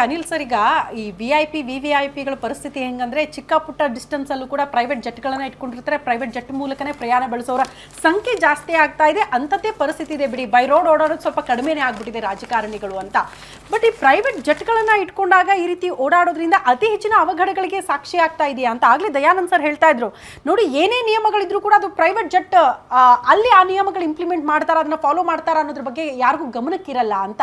Anil sir, ಈಗ ಈ VIP VVIPಗಳ ಪರಿಸ್ಥಿತಿ ಹೆಂಗಂದ್ರೆ ಚಿಕ್ಕ ಪುಟ್ಟ ಡಿಸ್ಟೆನ್ಸ್ ಅಲ್ಲೂ ಕೂಡ ಪ್ರೈವೇಟ್ ಜೆಟ್ಗಳನ್ನ ಇಟ್ಕೊಂಡಿರ್ತಾರೆ. ಪ್ರೈವೇಟ್ ಜೆಟ್ ಮೂಲಕನೇ ಪ್ರಯಾಣ ಬೆಳೆಸೋರ ಸಂಖ್ಯೆ ಜಾಸ್ತಿ ಆಗ್ತಾ ಇದೆ. ಅಂಥದ್ದೇ ಪರಿಸ್ಥಿತಿ ಇದೆ ಬಿಡಿ. ಬೈ ರೋಡ್ ಓಡಾಡೋದು ಸ್ವಲ್ಪ ಕಡಿಮೆನೇ ಆಗ್ಬಿಟ್ಟಿದೆ ರಾಜಕಾರಣಿಗಳು ಅಂತ. ಬಟ್ ಈ ಪ್ರೈವೇಟ್ ಜೆಟ್ಗಳನ್ನ ಇಟ್ಕೊಂಡಾಗ ಈ ರೀತಿ ಓಡಾಡೋದ್ರಿಂದ ಅತಿ ಹೆಚ್ಚಿನ ಅವಘಡಗಳಿಗೆ ಸಾಕ್ಷಿ ಆಗ್ತಾ ಇದೆಯಾ ಅಂತ ಆಗ್ಲೇ ದಯಾನಂದ್ ಸರ್ ಹೇಳ್ತಾ ಇದ್ರು. ನೋಡಿ, ಏನೇ ನಿಯಮಗಳಿದ್ರು ಕೂಡ ಅದು ಪ್ರೈವೇಟ್ ಜೆಟ್ ಅಲ್ಲಿ ಆ ನಿಯಮಗಳು ಇಂಪ್ಲಿಮೆಂಟ್ ಮಾಡ್ತಾರ, ಅದನ್ನ ಫಾಲೋ ಮಾಡ್ತಾರ ಅನ್ನೋದ್ರ ಬಗ್ಗೆ ಯಾರಿಗೂ ಗಮನಕ್ಕಿರಲ್ಲ ಅಂತ.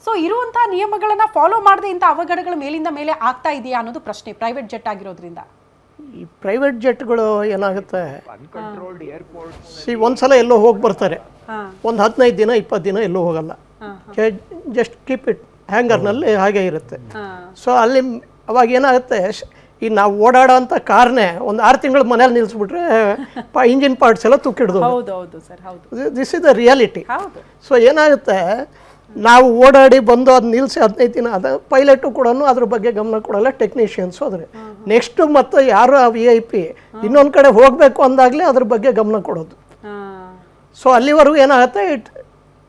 ಸೊ ಇರುವಂತಹ ನಿಯಮಗಳನ್ನ ಫಾಲೋ ಮಾಡದೆ ಇಂಥ ಅವಘಡಗಳು ಮೇಲಿಂದ ಮೇಲೆ ಆಗ್ತಾ ಇದೆಯಾ ಅನ್ನೋದು ಪ್ರಶ್ನೆ, ಪ್ರೈವೇಟ್ ಜೆಟ್ ಆಗಿರೋದ್ರಿಂದ. ಈ ಪ್ರೈವೇಟ್ ಜೆಟ್ಗಳು ಏನಾಗುತ್ತೆ, ಒಂದ್ಸಲ ಎಲ್ಲೋ ಹೋಗಿ ಬರ್ತಾರೆ, ಒಂದು 15 ದಿನ 20 ದಿನ ಎಲ್ಲೋ ಹೋಗಲ್ಲ, ಜಸ್ಟ್ ಕೀಪ್ ಇಟ್ ಹ್ಯಾಂಗರ್ನಲ್ಲಿ ಹಾಗೆ ಇರುತ್ತೆ. ಸೊ ಅಲ್ಲಿ ಅವಾಗ ಏನಾಗುತ್ತೆ, ಈ ನಾವು ಓಡಾಡೋ ಅಂಥ ಕಾರ್ನೇ ಒಂದು 6 ತಿಂಗಳು ಮನೇಲಿ ನಿಲ್ಲಿಸ್ಬಿಟ್ರೆ ಇಂಜಿನ್ ಪಾರ್ಟ್ಸ್ ಎಲ್ಲ ತುಕ್ಕಿಡ್ದು. This is the reality. So ಏನಾಗುತ್ತೆ, ನಾವು ಓಡಾಡಿ ಬಂದು ಅದು ನಿಲ್ಲಿಸಿ 15 ದಿನ ಅದ ಪೈಲಟು ಕೂಡ ಅದ್ರ ಬಗ್ಗೆ ಗಮನ ಕೊಡಲ್ಲ, ಟೆಕ್ನಿಷಿಯನ್ಸು ಅದ್ರೆ ನೆಕ್ಸ್ಟು ಮತ್ತು ಯಾರು ಆ VIP ಇನ್ನೊಂದು ಕಡೆ ಹೋಗಬೇಕು ಅಂದಾಗಲೇ ಅದ್ರ ಬಗ್ಗೆ ಗಮನ ಕೊಡೋದು. ಸೊ ಅಲ್ಲಿವರೆಗೂ ಏನಾಗುತ್ತೆ,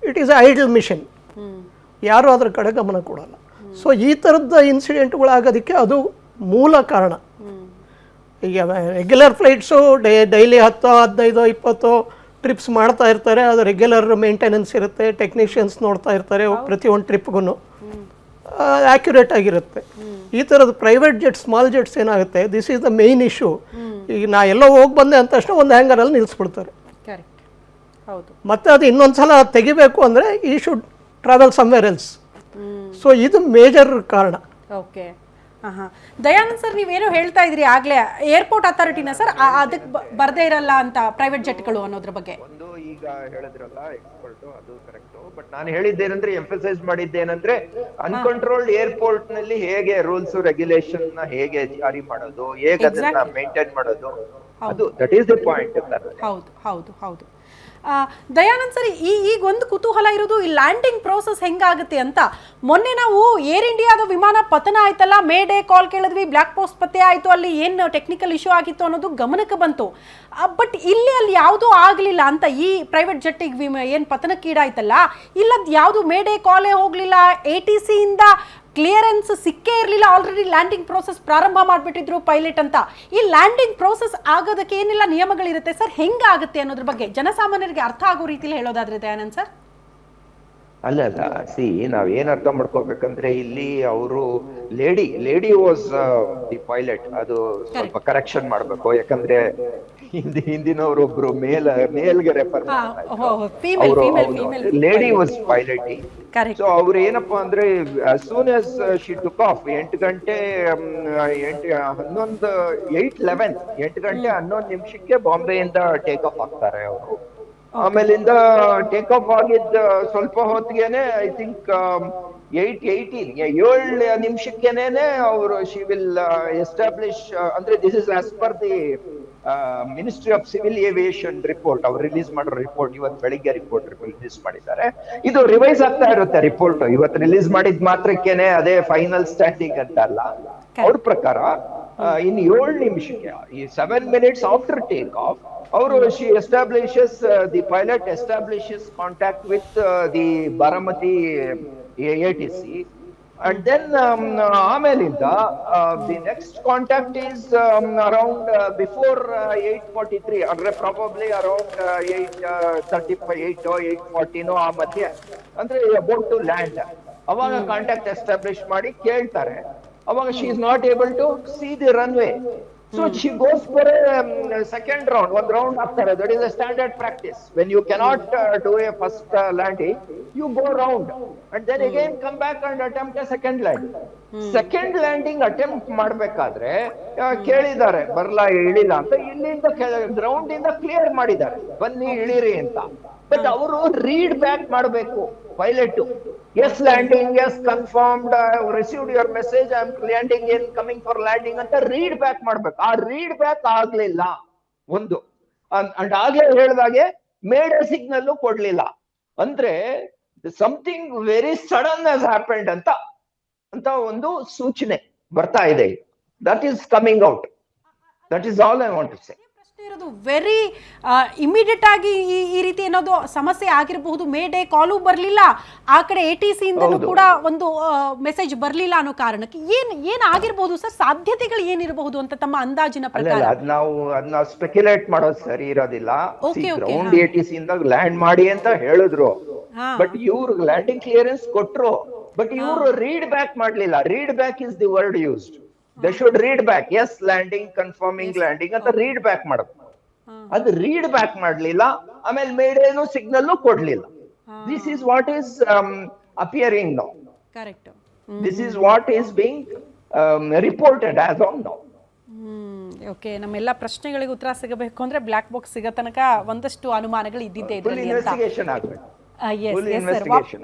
ಇಟ್ ಈಸ್ ಐಡಲ್ ಮಿಷನ್, ಯಾರು ಅದ್ರ ಕಡೆ ಗಮನ ಕೊಡಲ್ಲ. ಸೊ ಈ ಥರದ ಇನ್ಸಿಡೆಂಟ್ಗಳಾಗೋದಕ್ಕೆ ಅದು ಮೂಲ ಕಾರಣ. ಈಗ ರೆಗ್ಯುಲರ್ ಫ್ಲೈಟ್ಸು ಡೈಲಿ 10, 15, 20 ಟ್ರಿಪ್ಸ್ ಮಾಡ್ತಾ ಇರ್ತಾರೆ. ಅದು ರೆಗ್ಯುಲರ್ ಮೇಂಟೆನೆನ್ಸ್ ಇರುತ್ತೆ, ಟೆಕ್ನಿಷಿಯನ್ಸ್ ನೋಡ್ತಾ ಇರ್ತಾರೆ, ಪ್ರತಿಯೊಂದು ಟ್ರಿಪ್ಗೂ ಆ್ಯಕ್ಯುರೇಟ್ ಆಗಿರುತ್ತೆ. ಈ ಥರದ್ದು ಪ್ರೈವೇಟ್ ಜೆಟ್, ಸ್ಮಾಲ್ ಜೆಟ್ಸ್ ಏನಾಗುತ್ತೆ, this is the main issue. ಈಗ ನಾ ಎಲ್ಲೋ ಹೋಗಿ ಬಂದೆ ಅಂತ ತಕ್ಷಣ ಒಂದು ಹ್ಯಾಂಗರಲ್ಲಿ ನಿಲ್ಲಿಸ್ಬಿಡ್ತಾರೆ. ಮತ್ತೆ ಅದು ಇನ್ನೊಂದು ಸಲ ತೆಗಿಬೇಕು ಅಂದರೆ ಈ should travel somewhere else. So ಇದು ಮೇಜರ್ ಕಾರಣ. ಓಕೆ. ದಯಾನಂದ್ ಸರ್, ನೀವೇನೋ ಹೇಳ್ತಾ ಇದ್ರಿ ಆಗ್ಲೇ, ಏರ್ಪೋರ್ಟ್ ಅಥಾರಿಟಿನ ಸರ್ ಅದಕ್ಕೆ ಬರದೇ ಇರಲ್ಲ ಅಂತ ಪ್ರೈವೇಟ್ ಜೆಟ್ಗಳು ಅನ್ನೋದ್ರ ಬಗ್ಗೆ. ಒಂದು ಈಗ ಹೇಳಿದ್ರಲ್ಲ ಎಕ್ಸ್ಪರ್ಟ್, ಅದು ಕರೆಕ್ಟ್. ಬಟ್ ನಾನು ಹೇಳಿದ್ದೇನಂದ್ರೆ, ಎಂಫಸೈಸ್ ಮಾಡಿದ್ದೇನಂದ್ರೆ, ಅನ್ಕಂಟ್ರೋಲ್ಡ್ ಏರ್ಪೋರ್ಟ್ ನಲ್ಲಿ ಹೇಗೆ ರೂಲ್ಸ್ ರೆಗ್ಯುಲೇಷನ್ ನ ಹೇಗೆ ಜಾರಿ ಮಾಡೋದು, ಹೇಗೆ ಅದನ್ನ ಮೇಂಟೈನ್ ಮಾಡೋದು, ಅದು ದಟ್ ಈಸ್ ದ ಪಾಯಿಂಟ್. ಹೌದು ಹೌದು ಹೌದು. ದಯಾನಂದ್ ಸರ್, ಈಗ ಒಂದು ಕುತೂಹಲ ಇರೋದು ಈ ಲ್ಯಾಂಡಿಂಗ್ ಪ್ರೋಸೆಸ್ ಹೆಂಗಾಗುತ್ತೆ ಅಂತ. ಮೊನ್ನೆ ನಾವು ಏರ್ ಇಂಡಿಯಾದ ವಿಮಾನ ಪತನ ಆಯ್ತಲ್ಲ, ಮೇ ಡೇ ಕಾಲ್ ಕೇಳಿದ್ವಿ, ಬ್ಲ್ಯಾಕ್ ಬಾಕ್ಸ್ ಪತ್ತೆ ಆಯಿತು, ಅಲ್ಲಿ ಏನು ಟೆಕ್ನಿಕಲ್ ಇಶ್ಯೂ ಆಗಿತ್ತು ಅನ್ನೋದು ಗಮನಕ್ಕೆ ಬಂತು. ಬಟ್ ಅಲ್ಲಿ ಯಾವುದೂ ಆಗಲಿಲ್ಲ ಅಂತ. ಈ ಪ್ರೈವೇಟ್ ಜೆಟ್ಟಿಗೆ ಏನು ಪತನಕ್ಕೀಡಾಯ್ತಲ್ಲ, ಇಲ್ಲದ ಯಾವುದು ಮೇ ಡೇ ಕಾಲೇ ಹೋಗಲಿಲ್ಲ, ATC ಇಂದ ಕ್ಲಿಯರೆನ್ಸ್ ಸಿಕ್ಕೇ ಇರಲಿಲ್ಲ, ಆಲ್ರೆಡಿ ಲ್ಯಾಂಡಿಂಗ್ ಪ್ರೋಸೆಸ್ ಪ್ರಾರಂಭ ಮಾಡಿಬಿಟ್ಟಿದ್ರು ಪೈಲಟ್ ಅಂತ. ಈ ಲ್ಯಾಂಡಿಂಗ್ ಪ್ರೋಸೆಸ್ ಆಗೋದಕ್ಕೆ ಏನೆಲ್ಲ ನಿಯಮಗಳಿರುತ್ತೆ ಸರ್, ಹೆಂಗಾಗುತ್ತೆ ಅನ್ನೋದ್ರ ಬಗ್ಗೆ ಜನಸಾಮಾನ್ಯರಿಗೆ ಅರ್ಥ ಆಗೋ ರೀತಿಲಿ ಹೇಳೋದಾದ್ರೆ ದಯಾನಂದ್ ಸರ್. ಅಲ್ಲ, ನಾವ್ ಏನ್ ಅರ್ಥ ಮಾಡ್ಕೋಬೇಕಂದ್ರೆ, ಇಲ್ಲಿ ಅವರು ಲೇಡಿ ವಾಸ್ ದಿ ಪೈಲಟ್, ಅದು ಸ್ವಲ್ಪ ಕರೆಕ್ಷನ್ ಮಾಡ್ಬೇಕು. ಯಾಕಂದ್ರೆ ಹಿಂದಿನವರು ಒಬ್ರು ಮೇಲ್ಗೆ refer lady was pilot. So ಅವ್ರು ಏನಪ್ಪಾ ಅಂದ್ರೆ, as soon as she took off 8 ಗಂಟೆ 8 ಗಂಟೆ 11 ನಿಮಿಷಕ್ಕೆ ಬಾಂಬೆಯಿಂದ ಟೇಕ್ ಆಫ್ ಆಗ್ತಾರೆ ಅವರು. ಆಮೇಲಿಂದ ಟೇಕ್ ಆಫ್ ಆಗಿದ್ದ ಸ್ವಲ್ಪ ಹೊತ್ತಿಗೆನೆ, ಐ ಥಿಂಕ್ 7 ನಿಮಿಷಕ್ಕೆನೆ ಅವರು ಶಿ ವಿಲ್ ಎಸ್ಟಾಬ್ಲಿಷ್, ಅಂದ್ರೆ this is as per the ministry of civil aviation report. ಅವ್ರು ರಿಲೀಸ್ ಮಾಡೋ ರಿಪೋರ್ಟ್, ಇವತ್ತು ಬೆಳಿಗ್ಗೆ ರಿಪೋರ್ಟ್ ರಿಲೀಸ್ ಮಾಡಿದ್ದಾರೆ. ಇದು ರಿವೈಸ್ ಆಗ್ತಾ ಇರುತ್ತೆ ರಿಪೋರ್ಟ್. ಇವತ್ತು ರಿಲೀಸ್ ಮಾಡಿದ ಮಾತ್ರಕ್ಕೇನೆ ಅದೇ ಫೈನಲ್ ಸ್ಟ್ಯಾಂಡಿಂಗ್ ಅಂತ ಅಲ್ಲ. ಅವ್ರ ಪ್ರಕಾರ ಇನ್ನು 7 ನಿಮಿಷಕ್ಕೆ, ಈ 7 minutes ಆಫ್ಟರ್ ಟೇಕ್ ಆಫ್, ಅವರು she establishes, the pilot establishes contact with the Baramati ATC. And then ಆಮೇಲಿಂದ the next contact is around before 8:43, ಅಂದ್ರೆ probably around 8:35 or 8:40 ಆ ಮಧ್ಯೆ, ಅಂದ್ರೆ about to land. ಅವಾಗ ಕಾಂಟ್ಯಾಕ್ಟ್ ಎಸ್ಟಾಬ್ಲಿಷ್ ಮಾಡಿ ಕೇಳ್ತಾರೆ. ಅವಾಗ she is not able to see the runway. So she goes for a second round, one round after. That is a standard practice. When you cannot do a first landing, you go round and then again come back and attempt a second landing. Second landing attempt ಮಾಡಬೇಕಾದ್ರೆ ಕೇಳಿದ್ದಾರೆ, ಬರ್ಲಾ ಇಳಿಲ್ಲ ಅಂತ. ಇಲ್ಲಿಂದ ground ಇಂದ clear ಮಾಡಿದ್ದಾರೆ, ಬನ್ನಿ ಇಳಿರಿ ಅಂತ. But ಅವರು ರೀಡ್ ಬ್ಯಾಕ್ ಮಾಡಬೇಕು pilot. Yes landing, yes confirmed, received your message, I am landing in, coming for landing ಅಂತ ರೀಡ್ ಬ್ಯಾಕ್ ಮಾಡ್ಬೇಕು. ಆ ರೀಡ್ ಬ್ಯಾಕ್ ಆಗ್ಲಿಲ್ಲ ಒಂದು. ಅಂಡ್ ಆಗ್ಲೇ ಹೇಳಿದಾಗೆ ಮೇಡೇ ಸಿಗ್ನಲ್ ಕೊಡ್ಲಿಲ್ಲ. ಅಂದ್ರೆ something very sudden has happened ಅಂತ ಒಂದು ಸೂಚನೆ ಬರ್ತಾ ಇದೆ. That is coming out. That is all I want to say. ಇರೋದು ವೆರಿ ಇಮಿಡಿಯೇಟ್ ಆಗಿ ಈ ರೀತಿ ಏನಾದ್ರು ಸಮಸ್ಯೆ ಆಗಿರಬಹುದು. ಮೇ ಡೇ ಕಾಲು ಬರಲಿಲ್ಲ, ಆ ಕಡೆ ATC ಇಂದನೂ ಕೂಡ ಒಂದು ಮೆಸೇಜ್ ಬರಲಿಲ್ಲ ಅನ್ನೋ ಕಾರಣಕ್ಕೆ ಏನ್ ಆಗಿರಬಹುದು ಸರ್? ಸಾಧ್ಯತೆಗಳು ಏನಿರಬಹುದು ಅಂತ ತಮ್ಮ ಅಂದಾಜಿನ ಪ್ರಕಾರ? ಅದನ್ನ ಸ್ಪೆಕ್ಯುಲೇಟ್ ಮಾಡೋದು ಸರಿ ಇರೋದಿಲ್ಲ. ಗ್ರೌಂಡ್ ATC ಇಂದ ಲ್ಯಾಂಡ್ ಮಾಡಿ ಅಂತ ಹೇಳಿದ್ರು, ಬಟ್ ಇವ್ರು ಲ್ಯಾಂಡಿಂಗ್ ಕ್ಲಿಯರೆನ್ಸ್ ಕೊಟ್ರು, ಬಟ್ ಇವರು ರೀಡ್ ಬ್ಯಾಕ್ ಮಾಡ್ಲಿಲ್ಲ. Read back is the word used. They should read back, yes landing, confirming landing ಅಂತ ರೀಡ್ ಬ್ಯಾಕ್ ಮಾಡೋದು. ಅದು ರೀಡ್ ಬ್ಯಾಕ್ ಮಾಡ್ಲಿಲ್ಲ. ಆಮೇಲೆ ಮೇಡೇನು ಸಿಗ್ನಲ್ ಕೊಡ್ಲಿಲ್ಲ. This is what is appearing now. Correct. This is what is being reported as on now. Okay, ನಮ್ಮೆಲ್ಲ ಪ್ರಶ್ನೆಗಳಿಗೆ ಉತ್ತರ ಸಿಗಬೇಕು ಅಂದ್ರೆ ಬ್ಲಾಕ್ ಬಾಕ್ಸ್ ಸಿಗೋ ತನಕ ಒಂದಷ್ಟು ಅನುಮಾನಗಳು ಇದ್ದಿದ್ದೇ ಫುಲ್ ಇದರಲ್ಲಿ ಅಂತ. ಇನ್ವೆಸ್ಟಿಗೇಷನ್ ಆಗ್ಬೇಕು. Yes, Full yes, sir. investigation.